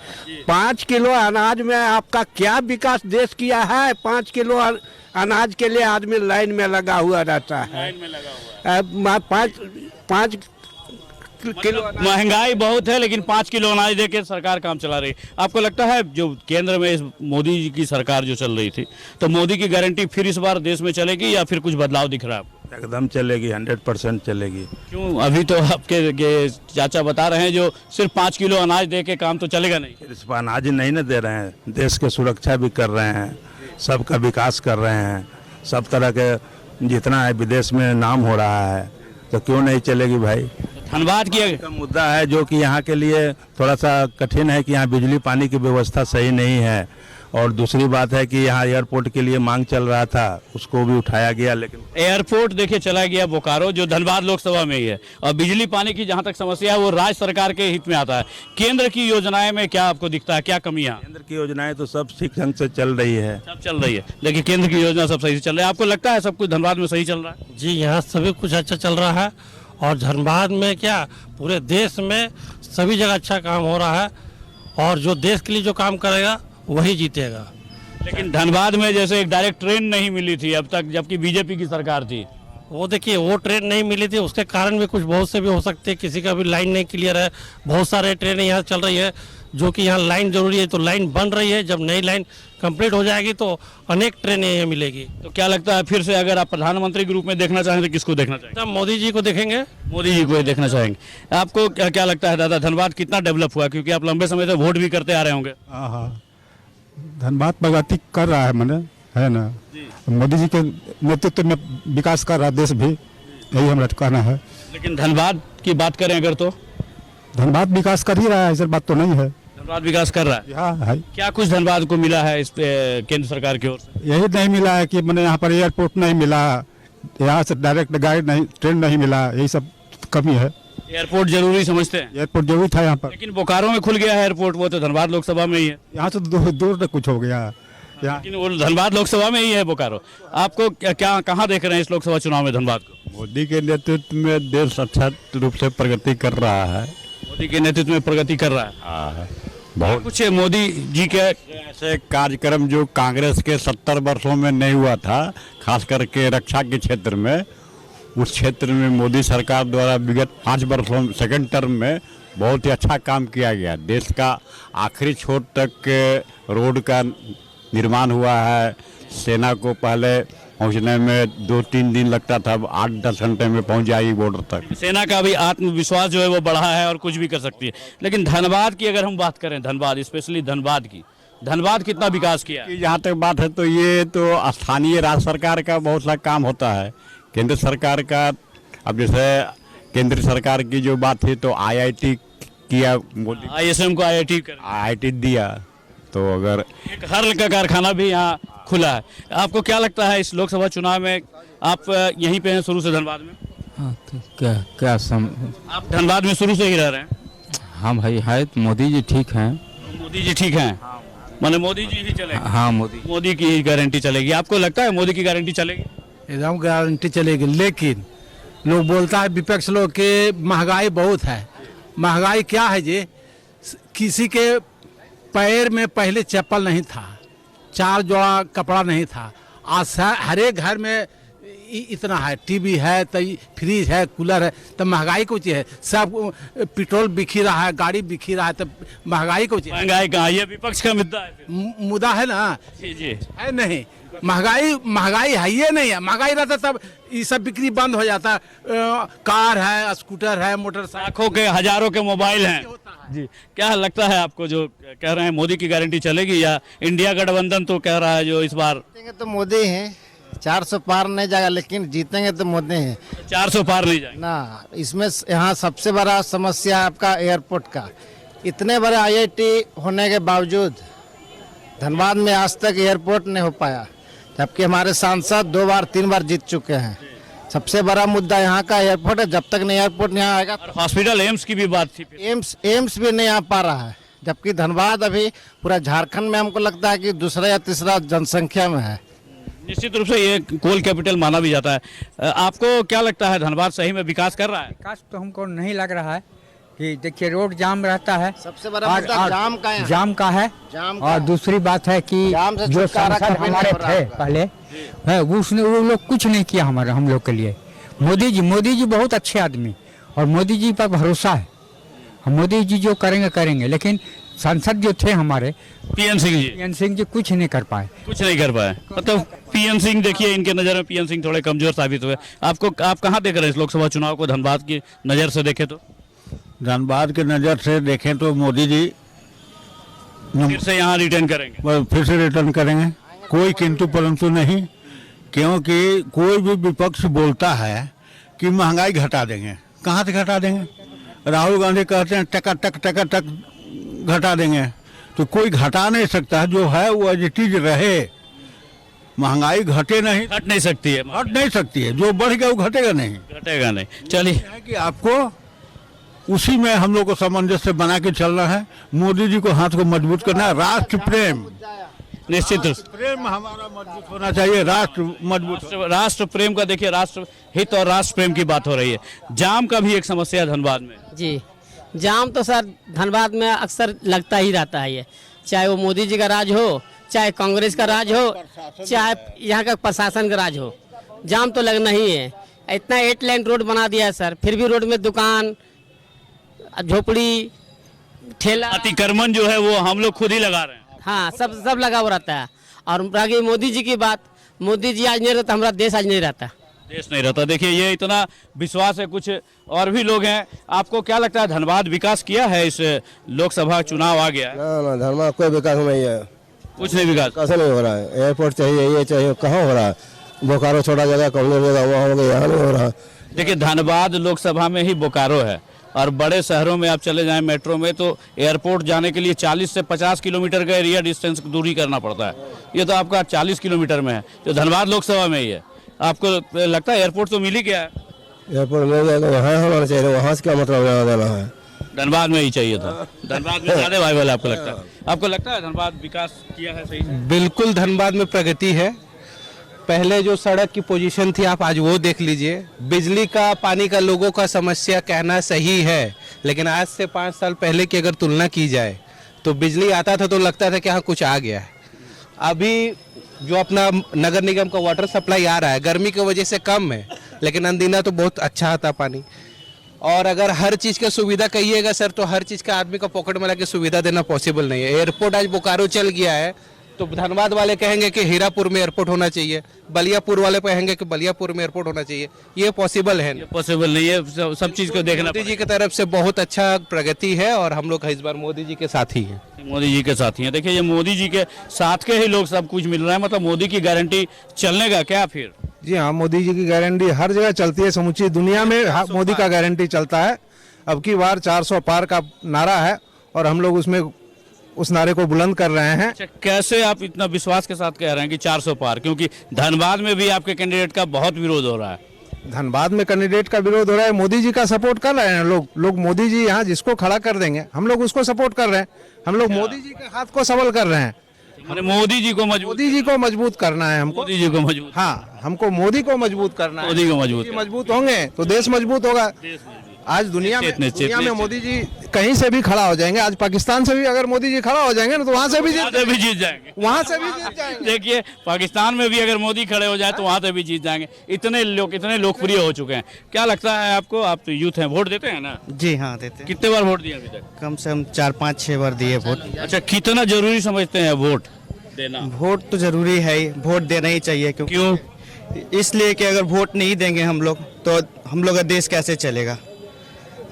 5 किलो अनाज में आपका क्या विकास देश किया है? 5 किलो अनाज के लिए आदमी लाइन में लगा हुआ रहता है। लाइन में लगा हुआ है। 5 किलो महंगाई बहुत है, लेकिन 5 किलो अनाज देके सरकार काम चला रही है। आपको लगता है जो केंद्र में इस मोदी जी की सरकार जो चल रही थी, तो मोदी की गारंटी फिर इस बार देश में चलेगी या फिर कुछ बदलाव दिख रहा है आपको? एकदम चलेगी, 100% चलेगी। क्यों? अभी तो आपके चाचा बता रहे हैं जो सिर्फ 5 किलो अनाज दे के काम तो चलेगा नहीं। इस पर अनाज नहीं न दे रहे हैं, देश की सुरक्षा भी कर रहे हैं, सबका विकास कर रहे हैं, सब तरह के जितना है विदेश में नाम हो रहा है, तो क्यों नहीं चलेगी भाई? धनबाद की का मुद्दा है जो कि यहाँ के लिए थोड़ा सा कठिन है कि यहाँ बिजली पानी की व्यवस्था सही नहीं है, और दूसरी बात है कि यहाँ एयरपोर्ट के लिए मांग चल रहा था, उसको भी उठाया गया, लेकिन एयरपोर्ट देखिए चला गया बोकारो, जो धनबाद लोकसभा में ही है। और बिजली पानी की जहाँ तक समस्या है वो राज्य सरकार के हित में आता है। केंद्र की योजनाएं में क्या आपको दिखता है, क्या कमियां? केंद्र की योजनाएं तो सब ठीक ढंग से चल रही है, सब चल रही है। देखिए केंद्र की योजना सब सही से चल रही है। आपको लगता है सब कुछ धनबाद में सही चल रहा है? जी, यहाँ सभी कुछ अच्छा चल रहा है, और धनबाद में क्या पूरे देश में सभी जगह अच्छा काम हो रहा है, और जो देश के लिए जो काम करेगा वही जीतेगा। लेकिन धनबाद में जैसे एक डायरेक्ट ट्रेन नहीं मिली थी अब तक, जबकि बीजेपी की सरकार थी। वो देखिए वो ट्रेन नहीं मिली थी, उसके कारण भी कुछ बहुत से भी हो सकते हैं, किसी का भी लाइन नहीं क्लियर है। बहुत सारे ट्रेनें यहाँ चल रही है जो कि यहाँ लाइन जरूरी है, तो लाइन बन रही है। जब नई लाइन कंप्लीट हो जाएगी तो अनेक ट्रेनें यहाँ मिलेगी। तो क्या लगता है फिर से अगर आप प्रधानमंत्री के रूप में देखना चाहें तो किसको देखना चाहेंगे? तब मोदी जी को देखेंगे। मोदी जी को ही देखना चाहेंगे। आपको क्या लगता है दादा, धनबाद कितना डेवलप हुआ? क्योंकि आप लंबे समय से वोट भी करते आ रहे होंगे। हाँ, धनबाद प्रगति कर रहा है मैंने, है ना। मोदी जी के नेतृत्व में विकास कर रहा है देश भी, यही हमारा कहना है। लेकिन धनबाद की बात करें अगर तो धनबाद विकास कर ही रहा है, ऐसी बात तो नहीं है। धनबाद विकास कर रहा है। हाँ है। क्या कुछ धनबाद को मिला है इस केंद्र सरकार की ओर से? यही नहीं मिला है कि मैंने यहाँ पर एयरपोर्ट नहीं मिला, यहाँ से डायरेक्ट गाड़ी नहीं, ट्रेन नहीं मिला, यही सब कमी है। एयरपोर्ट जरूरी समझते हैं? एयरपोर्ट जरूरी था यहाँ पर, लेकिन बोकारो में खुल गया है एयरपोर्ट, वो तो धनबाद लोकसभा में ही है। यहाँ से दूर तक कुछ हो गया, लेकिन वो धनबाद लोकसभा में ही है बोकारो। आपको क्या कहाँ देख रहे हैं इस लोकसभा चुनाव में धनबाद को? मोदी के नेतृत्व में देश अच्छा रूप से प्रगति कर रहा है। मोदी के नेतृत्व में प्रगति कर रहा है। बहुत कुछ मोदी जी के ऐसे कार्यक्रम जो कांग्रेस के 70 वर्षों में नहीं हुआ था, खास करके रक्षा के क्षेत्र में, उस क्षेत्र में मोदी सरकार द्वारा विगत 5 वर्षों सेकंड टर्म में बहुत ही अच्छा काम किया गया। देश का आखिरी छोर तक रोड का निर्माण हुआ है। सेना को पहले पहुंचने में 2-3 दिन लगता था, अब 8-10 घंटे में पहुंच जाएगी बॉर्डर तक। सेना का भी आत्मविश्वास जो है वो बढ़ा है और कुछ भी कर सकती है। लेकिन धनबाद की अगर हम बात करें, धनबाद स्पेशली धनबाद की, धनबाद कितना विकास किया है? जहाँ तक बात है तो ये तो स्थानीय राज्य सरकार का बहुत सा काम होता है। केंद्र सरकार का, अब जैसे केंद्र सरकार की जो बात थी तो IIT किया मोदी, ISM को IIT दिया, तो अगर एक हर्ल का कारखाना भी यहाँ खुला है। आपको क्या लगता है इस लोकसभा चुनाव में, आप यहीं पे हैं शुरू से धनबाद में? हाँ, तो क्या आप धनबाद में शुरू से ही रह रहे हैं? हाँ भाई है, तो मोदी जी ठीक हैं। मोदी जी ठीक हैं, माने मोदी जी ही चलेंगे? हाँ, मोदी की ही गारंटी चलेगी। आपको लगता है मोदी की गारंटी चलेगी? एकदम गारंटी चलेगी। लेकिन लोग बोलता है विपक्ष लोग के महंगाई बहुत है। महंगाई क्या है जी, किसी के पैर में पहले चप्पल नहीं था, 4 जोड़ा कपड़ा नहीं था, आज हर एक घर में इतना है, टीवी है, तो फ्रिज है, कूलर है, तो महंगाई कुछ है। सब पेट्रोल बिखी रहा है, गाड़ी बिखी रहा है, तो महंगाई कुछ है। महंगाई कहाँ, ये विपक्ष का मुद्दा है। मुद्दा है ना जी है नहीं। महंगाई है, ये नहीं है। महंगाई रहता तब ये सब बिक्री बंद हो जाता। कार है, स्कूटर है, मोटरसाइकिल, लाखों के हजारों के मोबाइल हैं। जी, क्या लगता है आपको, जो कह रहे हैं मोदी की गारंटी चलेगी, या इंडिया गठबंधन तो कह रहा है जो इस बार तो मोदी हैं, 400 पार नहीं जाएगा, लेकिन जीतेंगे तो मोदी हैं। 400 पार नहीं जाएगा ना। इसमें यहाँ सबसे बड़ा समस्या आपका एयरपोर्ट का। इतने बड़े IIT होने के बावजूद धनबाद में आज तक एयरपोर्ट नहीं हो पाया, जबकि हमारे सांसद 2 बार 3 बार जीत चुके हैं। सबसे बड़ा मुद्दा यहाँ का एयरपोर्ट है। जब तक नहीं एयरपोर्ट नहीं आएगा, हॉस्पिटल एम्स की भी बात थी, एम्स भी नहीं आ पा रहा है, जबकि धनबाद अभी पूरा झारखंड में हमको लगता है कि दूसरा या तीसरा जनसंख्या में है। निश्चित रूप से ये कोल कैपिटल माना भी जाता है। आपको क्या लगता है धनबाद सही में विकास कर रहा है? विकास तो हमको नहीं लग रहा है कि देखिए रोड जाम रहता है, सबसे बड़ा मुद्दा जाम का है। जाम का है। और दूसरी बात है कि जो सांसद हमारे थे पहले है, वो लोग कुछ नहीं किया हम लोग के लिए। मोदी जी बहुत अच्छे आदमी, और मोदी जी पर भरोसा है। हम मोदी जी जो करेंगे, लेकिन सांसद जो थे हमारे PN सिंह जी कुछ नहीं कर पाए। मतलब PN सिंह, देखिए इनके नज़र में PN सिंह थोड़े कमजोर साबित हुए। आप कहाँ देख रहे हैं इस लोकसभा चुनाव को, धनबाद की नज़र से देखें तो? धनबाद के नज़र से देखें तो मोदी जी फिर से यहाँ रिटर्न करेंगे। कोई किंतु परंतु नहीं, क्योंकि कोई भी विपक्ष बोलता है कि महंगाई घटा देंगे। कहाँ से घटा देंगे? राहुल गांधी कहते हैं टक घटा देंगे, तो कोई घटा नहीं सकता। जो है वो एज इट इज रहे, महंगाई घटे नहीं, हट नहीं सकती है। जो बढ़ गया वो घटेगा नहीं। चलिए कि आपको उसी में हम लोग को सामंजस्य बना के चलना है। मोदी जी को हाथ को मजबूत करना है। राष्ट्र प्रेम, निश्चित प्रेम हमारा मजबूत होना चाहिए। राष्ट्र प्रेम का, देखिए राष्ट्र हित और राष्ट्र प्रेम की बात हो रही है। जाम का भी एक समस्या है धनबाद में। जी, जाम तो सर धनबाद में अक्सर लगता ही रहता है। ये चाहे वो मोदी जी का राज हो, चाहे कांग्रेस का राज हो, चाहे यहाँ का प्रशासन का राज हो, जाम तो लगना ही है। इतना 8 लाइन रोड बना दिया है सर, फिर भी रोड में दुकान, झोपड़ी, ठेला, अतिक्रमण जो है वो हम लोग खुद ही लगा रहे हैं। हाँ सब लगा हुआ रहता है। और रही मोदी जी की बात, मोदी जी आज नहीं रहता, हमारा देश आज नहीं रहता। देश नहीं रहता। देखिए ये इतना विश्वास है। कुछ और भी लोग हैं, आपको क्या लगता है धनबाद विकास किया है? इस लोकसभा चुनाव आ गया है। ना धनबाद कोई विकास नहीं है, कुछ नहीं विकास कैसे नहीं हो रहा है। एयरपोर्ट चाहिए, ये चाहिए, कहाँ हो रहा है। बोकारो छोटा जगह, कमजोर जगह, वहाँ हो गया, यहाँ नहीं हो रहा। देखिए धनबाद लोकसभा में ही बोकारो है, और बड़े शहरों में आप चले जाएं मेट्रो में तो एयरपोर्ट जाने के लिए 40 से 50 किलोमीटर का एरिया डिस्टेंस दूरी करना पड़ता है। ये तो आपका 40 किलोमीटर में है, जो धनबाद लोकसभा में ही है। आपको लगता है एयरपोर्ट तो मिल ही गया है? एयरपोर्ट मिल गया तो वहाँ होना चाहिए, वहाँ से क्या मतलब देना है। धनबाद में ही चाहिए था। धनबाद में ज्यादा वाइबल आपको लगता है? आपको लगता है धनबाद विकास किया है सही से? बिल्कुल धनबाद में प्रगति है। पहले जो सड़क की पोजीशन थी आप आज वो देख लीजिए। बिजली का, पानी का लोगों का समस्या कहना सही है, लेकिन आज से 5 साल पहले की अगर तुलना की जाए तो बिजली आता था तो लगता था कि हाँ कुछ आ गया है। अभी जो अपना नगर निगम का वाटर सप्लाई आ रहा है गर्मी की वजह से कम है, लेकिन अंदिना तो बहुत अच्छा आता पानी। और अगर हर चीज़ का सुविधा कहिएगा सर तो हर चीज़ का आदमी का पॉकेट में लगे सुविधा देना पॉसिबल नहीं है। एयरपोर्ट आज बोकारो चल गया है तो धनबाद वाले कहेंगे कि हीरापुर में एयरपोर्ट होना चाहिए, बलियापुर वाले कहेंगे कि बलियापुर में एयरपोर्ट होना चाहिए। ये पॉसिबल है, पॉसिबल नहीं है। सब चीज़ को देखना। मोदी जी की तरफ से बहुत अच्छा प्रगति है और हम लोग इस बार मोदी जी के साथ ही हैं। मोदी जी के साथ ही हैं। देखिए ये मोदी जी के साथ के ही लोग सब कुछ मिल रहा है, मतलब मोदी की गारंटी चलने का क्या फिर? जी हाँ, मोदी जी की गारंटी हर जगह चलती है, समूची दुनिया में मोदी का गारंटी चलता है। अब की बार 400 पार का नारा है और हम लोग उसमें उस नारे को बुलंद कर रहे हैं। अच्छा, कैसे आप इतना विश्वास के साथ कह रहे हैं कि 400 पार? क्योंकि धनबाद में भी आपके कैंडिडेट का बहुत विरोध हो रहा है। धनबाद में कैंडिडेट का विरोध हो रहा है, मोदी जी का सपोर्ट कर रहे हैं लोग मोदी जी यहाँ जिसको खड़ा कर देंगे हम लोग उसको सपोर्ट कर रहे हैं। हम लोग मोदी जी के हाथ को सबल कर रहे हैं। मोदी जी को मजबूत करना है हमको। मोदी जी को मजबूत, हाँ हमको मोदी को मजबूत करना है। मोदी को मजबूत होंगे तो देश मजबूत होगा। आज दुनिया में मोदी जी कहीं से भी खड़ा हो जाएंगे। आज पाकिस्तान से भी अगर मोदी जी खड़ा हो जाएंगे ना तो वहाँ से भी जीत जाएंगे। वहाँ से भी जीत जाएंगे। देखिए पाकिस्तान में भी अगर मोदी खड़े हो जाए तो वहाँ से भी जीत जाएंगे। इतने लोकप्रिय हो चुके हैं। क्या लगता है आपको? आप तो यूथ हैं, वोट देते हैं ना? जी हाँ देते हैं। कितने बार वोट दिया अभी तक? कम से कम 4-5-6 बार दिए वोट। अच्छा, कितना जरूरी समझते हैं वोट देना? वोट तो जरूरी है ही, वोट देना ही चाहिए। क्यों? इसलिए कि अगर वोट नहीं देंगे हम लोग तो हम लोग का देश कैसे चलेगा।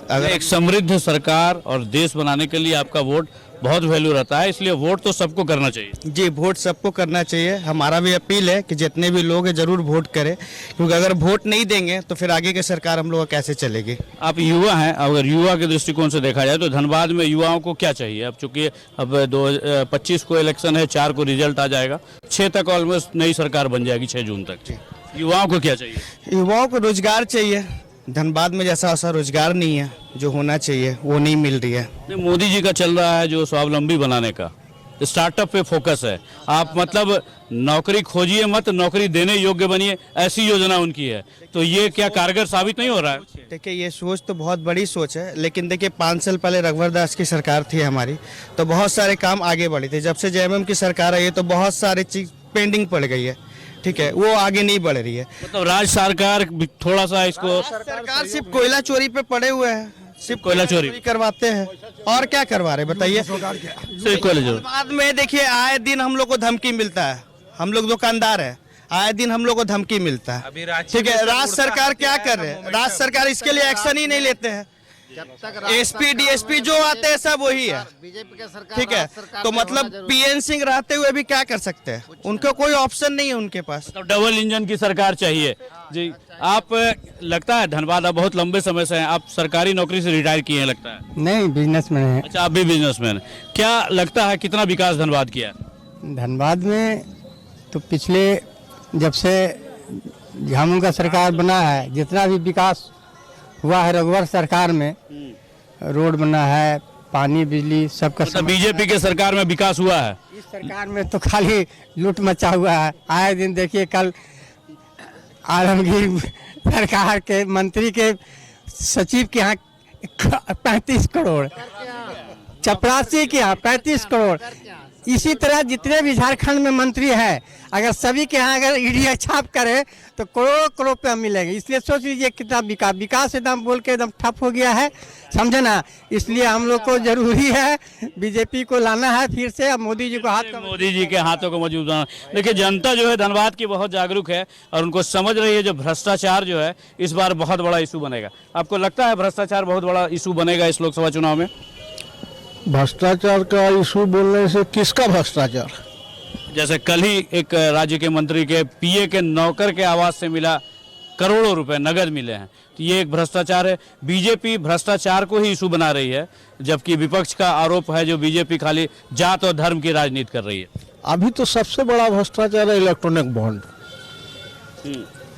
अगर एक समृद्ध सरकार और देश बनाने के लिए आपका वोट बहुत वैल्यू रहता है, इसलिए वोट तो सबको करना चाहिए। जी वोट सबको करना चाहिए। हमारा भी अपील है कि जितने भी लोग हैं जरूर वोट करें, क्योंकि अगर वोट नहीं देंगे तो फिर आगे की सरकार हम लोग कैसे चलेगी। आप युवा हैं, अगर युवा के दृष्टिकोण से देखा जाए तो धनबाद में युवाओं को क्या चाहिए? अब चूंकि अब 2025 को इलेक्शन है, 4 को रिजल्ट आ जाएगा, 6 तक ऑलमोस्ट नई सरकार बन जाएगी, 6 जून तक। युवाओं को क्या चाहिए? युवाओं को रोजगार चाहिए। धनबाद में जैसा ऐसा रोजगार नहीं है, जो होना चाहिए वो नहीं मिल रही है। मोदी जी का चल रहा है जो स्वावलंबी बनाने का, स्टार्टअप पे फोकस है। आप मतलब नौकरी खोजिए मत, नौकरी देने योग्य बनिए, ऐसी योजना उनकी है। तो ये क्या कारगर साबित नहीं हो रहा है? देखिए ये सोच तो बहुत बड़ी सोच है, लेकिन देखिए 5 साल पहले रघुवर दास की सरकार थी हमारी, तो बहुत सारे काम आगे बढ़े थे। जब से जेएमएम की सरकार आई है तो बहुत सारी चीज पेंडिंग पड़ गई है। ठीक है, वो आगे नहीं बढ़ रही है। मतलब राज्य सरकार थोड़ा सा इसको, सरकार सिर्फ कोयला चोरी पे पड़े हुए हैं, सिर्फ कोयला चोरी करवाते हैं और क्या करवा रहे बताइए। सिर्फ कोयला चोरी। बाद में देखिए आए दिन हम लोग को धमकी मिलता है, हम लोग दुकानदार है, आए दिन हम लोग को धमकी मिलता है। ठीक है, राज्य सरकार क्या कर रहे हैं? राज्य सरकार इसके लिए एक्शन ही नहीं लेते हैं। एसपी डीएसपी जो आते हैं सब वही है। ठीक है, तो मतलब पीएन सिंह रहते हुए भी क्या कर सकते हैं? उनका कोई ऑप्शन नहीं है उनके पास। तो डबल इंजन की सरकार चाहिए जी। आप लगता है धनबाद आप बहुत लंबे समय से हैं, आप सरकारी नौकरी से रिटायर किए हैं लगता है? नहीं, बिजनेसमैन है। अच्छा, आप भी बिजनेसमैन। क्या लगता है कितना विकास धनबाद किया है? धनबाद में तो पिछले जब से झामुमो का सरकार बना है, जितना भी विकास हुआ है रघुवर सरकार में, रोड बना है, पानी बिजली सबका। मतलब बीजेपी के सरकार में विकास हुआ है? इस सरकार में तो खाली लूट मचा हुआ है। आए दिन देखिए, कल आलमगीर सरकार के मंत्री के सचिव के यहाँ 35 करोड़, चपरासी के यहाँ 35 करोड़, इसी तरह जितने भी झारखंड में मंत्री हैं, अगर सभी के यहाँ अगर ईडी छाप करे तो करोड़ों करोड़ रुपया मिलेंगे। इसलिए सोच लीजिए कितना विकास एकदम बोल के एकदम ठप हो गया है, समझे ना। इसलिए हम लोग को जरूरी है बीजेपी को लाना है फिर से, अब मोदी जी को मोदी जी के हाथों को मजबूत बनाना। देखिए जनता जो है धनबाद की बहुत जागरूक है और उनको समझ रही है जो भ्रष्टाचार जो है इस बार बहुत बड़ा इशू बनेगा। आपको लगता है भ्रष्टाचार बहुत बड़ा इशू बनेगा इस लोकसभा चुनाव में? भ्रष्टाचार का इशू बोलने से किसका भ्रष्टाचार? जैसे कल ही एक राज्य के मंत्री के पीए के नौकर के आवास से मिला करोड़ों रुपए नगद मिले हैं, तो ये एक भ्रष्टाचार है। बीजेपी भ्रष्टाचार को ही इशू बना रही है, जबकि विपक्ष का आरोप है जो बीजेपी खाली जात और धर्म की राजनीति कर रही है। अभी तो सबसे बड़ा भ्रष्टाचार है इलेक्ट्रॉनिक बॉन्ड।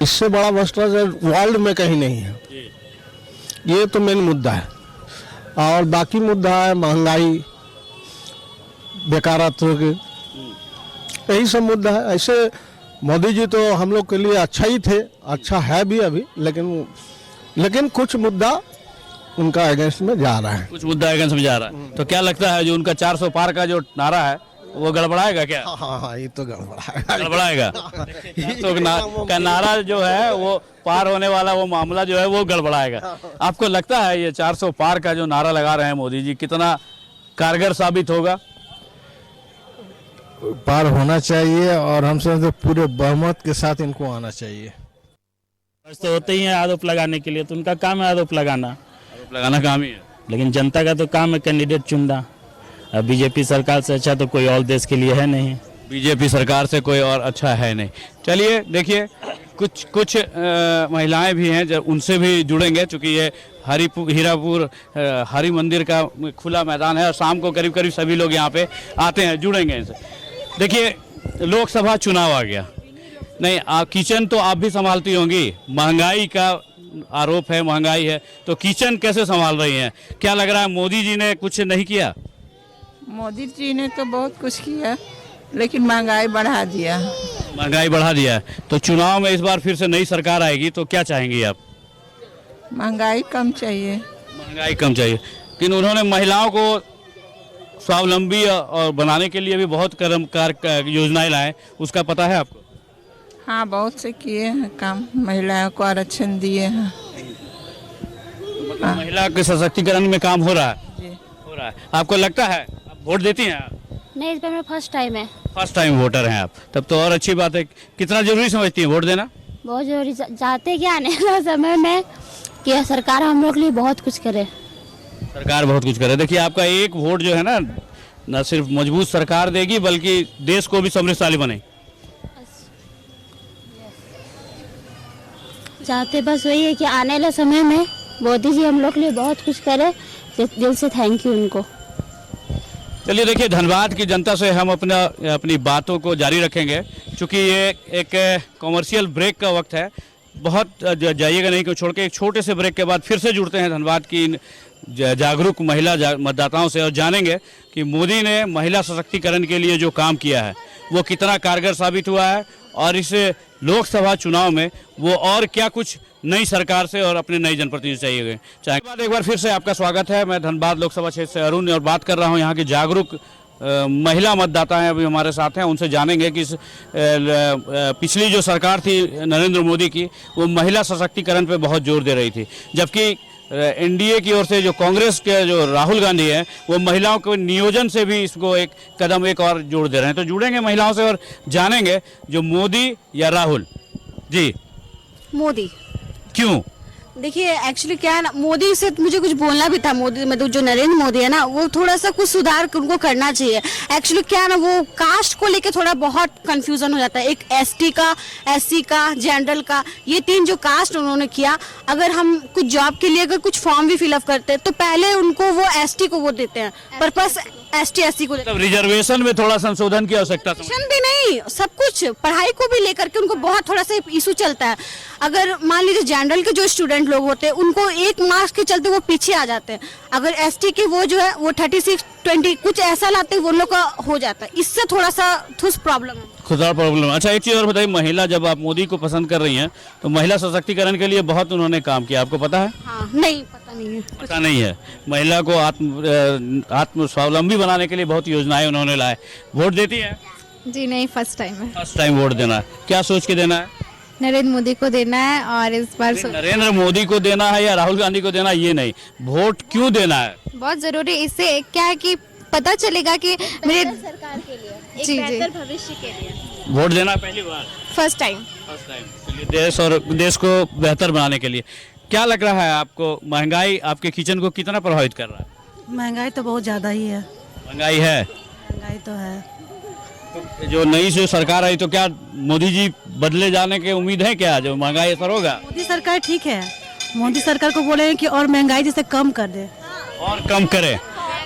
इससे बड़ा भ्रष्टाचार वर्ल्ड में कहीं नहीं है। ये तो मेन मुद्दा है। और बाकी मुद्दा है महंगाई, बेकारत्व के, यही सब मुद्दा है। ऐसे मोदी जी तो हम लोग के लिए अच्छा ही थे, अच्छा है भी अभी, लेकिन कुछ मुद्दा उनका अगेंस्ट में जा रहा है। कुछ मुद्दा अगेंस्ट में जा रहा है, तो क्या लगता है जो उनका 400 पार का जो नारा है वो गड़बड़ाएगा क्या? हाँ, ये तो गड़बड़ाएगा। तो का नारा जो है वो पार होने वाला वो मामला जो है वो गड़बड़ाएगा। आपको लगता है ये 400 पार का जो नारा लगा रहे हैं मोदी जी कितना कारगर साबित होगा? पार होना चाहिए और हम समझते पूरे बहुमत के साथ इनको आना चाहिए। तो होते ही हैं आरोप लगाने के लिए, तो उनका काम है आरोप लगाना काम ही है। लेकिन जनता का तो काम है कैंडिडेट चुनना। अब बीजेपी सरकार से अच्छा तो कोई और देश के लिए है नहीं। बीजेपी सरकार से कोई और अच्छा है नहीं। चलिए देखिए कुछ महिलाएं भी हैं जो उनसे भी जुड़ेंगे, चूँकि ये हीरापुर हरि मंदिर का खुला मैदान है और शाम को करीब करीब सभी लोग यहाँ पे आते हैं, जुड़ेंगे इनसे। देखिए लोकसभा चुनाव आ गया, नहीं किचन तो आप भी संभालती होंगी, महंगाई का आरोप है, महंगाई है, तो किचन कैसे संभाल रही हैं? क्या लग रहा है मोदी जी ने कुछ नहीं किया? मोदी जी ने तो बहुत कुछ किया, लेकिन महंगाई बढ़ा दिया। महंगाई बढ़ा दिया है, तो चुनाव में इस बार फिर से नई सरकार आएगी तो क्या चाहेंगी आप? महंगाई कम चाहिए। महंगाई कम चाहिए, लेकिन उन्होंने महिलाओं को स्वावलंबी और बनाने के लिए भी बहुत योजनाएं लाए, उसका पता है आपको? हाँ, बहुत से किए हैं काम, महिलाओं को आरक्षण दिए हैं। मतलब महिला के सशक्तिकरण में काम हो रहा है? हो रहा है। आपको लगता है आप वोट देती हैं आप? नहीं, इस बार मेरा फर्स्ट टाइम है। फर्स्ट टाइम वोटर हैं आप, तब तो और अच्छी बात है। कितना जरूरी समझती हैं वोट देना? बहुत जरूरी। चाहते कि आने वाला समय में कि सरकार हम लोग के लिए बहुत कुछ करे। सरकार बहुत कुछ करे। देखिए आपका एक वोट जो है ना, न सिर्फ मजबूत सरकार देगी बल्कि देश को भी समृद्धशाली बने। चाहते बस वही है कि आने वाले समय में मोदी जी हम लोग के लिए बहुत कुछ करे। दिल से थैंक यू उनको। चलिए देखिए धनबाद की जनता से हम अपनी बातों को जारी रखेंगे, क्योंकि ये एक कॉमर्शियल ब्रेक का वक्त है। बहुत जाइएगा नहीं, क्यों छोड़ के एक छोटे से ब्रेक के बाद फिर से जुड़ते हैं धनबाद की जागरूक महिला मतदाताओं से और जानेंगे कि मोदी ने महिला सशक्तिकरण के लिए जो काम किया है वो कितना कारगर साबित हुआ है और इस लोकसभा चुनाव में वो और क्या कुछ नई सरकार से और अपने नई जनप्रतिनिधि चाहिए। एक बार फिर से आपका स्वागत है। मैं धनबाद लोकसभा क्षेत्र से अरुण और बात कर रहा हूँ यहाँ की जागरूक महिला मतदाता हैं, अभी हमारे साथ हैं, उनसे जानेंगे कि पिछली जो सरकार थी नरेंद्र मोदी की वो महिला सशक्तिकरण पे बहुत जोर दे रही थी, जबकि एनडीए की ओर से जो कांग्रेस के जो राहुल गांधी हैं वो महिलाओं के नियोजन से भी इसको एक कदम एक और जोड़ दे रहे हैं। तो जुड़ेंगे महिलाओं से और जानेंगे जो मोदी या राहुल। जी मोदी। क्यों? देखिए एक्चुअली क्या है ना, मोदी से मुझे कुछ बोलना भी था। मोदी मतलब जो नरेंद्र मोदी है ना, वो थोड़ा सा कुछ सुधार उनको करना चाहिए। एक्चुअली क्या है ना, वो कास्ट को लेके थोड़ा बहुत कंफ्यूजन हो जाता है। एक एसटी का, एससी का, जनरल का, ये 3 जो कास्ट उन्होंने किया। अगर हम कुछ जॉब के लिए अगर कुछ फॉर्म भी फिलअप करते हैं तो पहले उनको वो एसटी को वोट देते हैं, पर्पस एसटी एससी को। मतलब रिजर्वेशन में थोड़ा संशोधन की आवश्यकता भी नहीं, सब कुछ पढ़ाई को भी लेकर के उनको बहुत थोड़ा सा इशू चलता है। अगर मान लीजिए जनरल के जो स्टूडेंट लोग होते हैं उनको 1 मार्क्स के चलते वो पीछे आ जाते हैं, अगर एसटी के वो जो है वो 36-20 कुछ ऐसा लाते हैं, वो लोग का हो जाता है, इससे थोड़ा सा ठुस प्रॉब्लम है। खुदा प्रॉब्लम। अच्छा, एक चीज़ और बताइए, महिला जब आप मोदी को पसंद कर रही हैं तो महिला सशक्तिकरण के लिए बहुत उन्होंने काम किया, आपको पता है? हाँ, नहीं पता नहीं है, पता नहीं है। महिला को आत्म स्वावलंबी बनाने के लिए बहुत योजनाएं उन्होंने लाए। वोट देती है? जी नहीं, फर्स्ट टाइम है। फर्स्ट टाइम वोट देना है, क्या सोच के देना है? नरेंद्र मोदी को देना है, और इस बार नरेंद्र मोदी को देना है या राहुल गांधी को देना है, ये नहीं, वोट क्यों देना है? बहुत जरूरी। इससे क्या है कि पता चलेगा कि मेरे सरकार के लिए एक बेहतर भविष्य के लिए वोट देना पहली बार, फर्स्ट टाइम। चलिए, देश को बेहतर बनाने के लिए क्या लग रहा है आपको, महंगाई आपके किचन को कितना प्रभावित कर रहा है? महंगाई तो बहुत ज़्यादा ही है। महंगाई है? महंगाई तो है। तो जो नई से सरकार आई तो क्या मोदी जी बदले जाने की उम्मीद है क्या, जो महंगाई असर होगा? मोदी सरकार ठीक है, मोदी सरकार को बोले कि और महंगाई जैसे कम कर दे, और कम करे।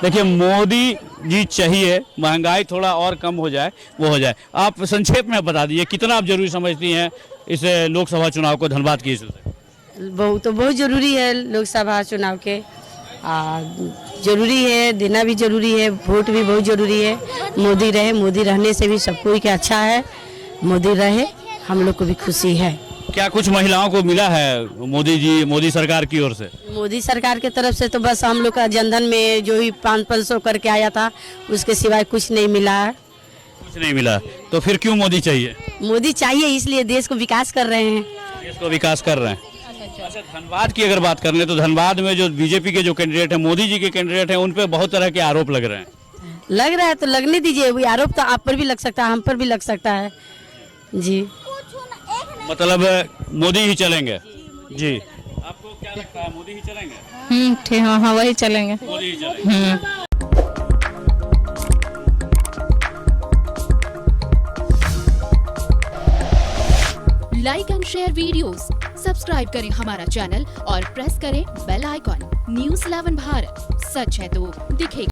देखिए, मोदी जी चाहिए महंगाई थोड़ा और कम हो जाए, वो हो जाए। आप संक्षेप में बता दीजिए कितना आप जरूरी समझती हैं इस लोकसभा चुनाव को धनबाद की इशू से? बहुत जरूरी है लोकसभा चुनाव के, जरूरी है, देना भी जरूरी है, वोट भी बहुत जरूरी है। मोदी रहे, मोदी रहने से भी सब कोई के अच्छा है, मोदी रहे, हम लोग को भी खुशी है। क्या कुछ महिलाओं को मिला है मोदी सरकार की ओर से? मोदी सरकार की तरफ से तो बस हम लोग का जनधन में जो ही 500 करके आया था, उसके सिवाय कुछ नहीं मिला है। कुछ नहीं मिला, तो फिर क्यों मोदी चाहिए? मोदी चाहिए इसलिए देश को विकास कर रहे हैं। देश को विकास कर रहे हैं। अच्छा, धनबाद की अगर बात कर ले तो धनबाद में जो बीजेपी के जो कैंडिडेट है, मोदी जी के कैंडिडेट हैं, उन पे बहुत तरह के आरोप लग रहे हैं। लग रहा है तो लगने दीजिए, वो आरोप तो आप पर भी लग सकता है, हम पर भी लग सकता है जी। मतलब मोदी ही चलेंगे जी? आपको क्या लगता है, मोदी ही चलेंगे? ठीक, हाँ वही चलेंगे, मोदी ही चलेंगे। Like and share videos, subscribe करें हमारा चैनल और प्रेस करें बेल आइकॉन। News 11 भारत, सच है तो दिखेगा।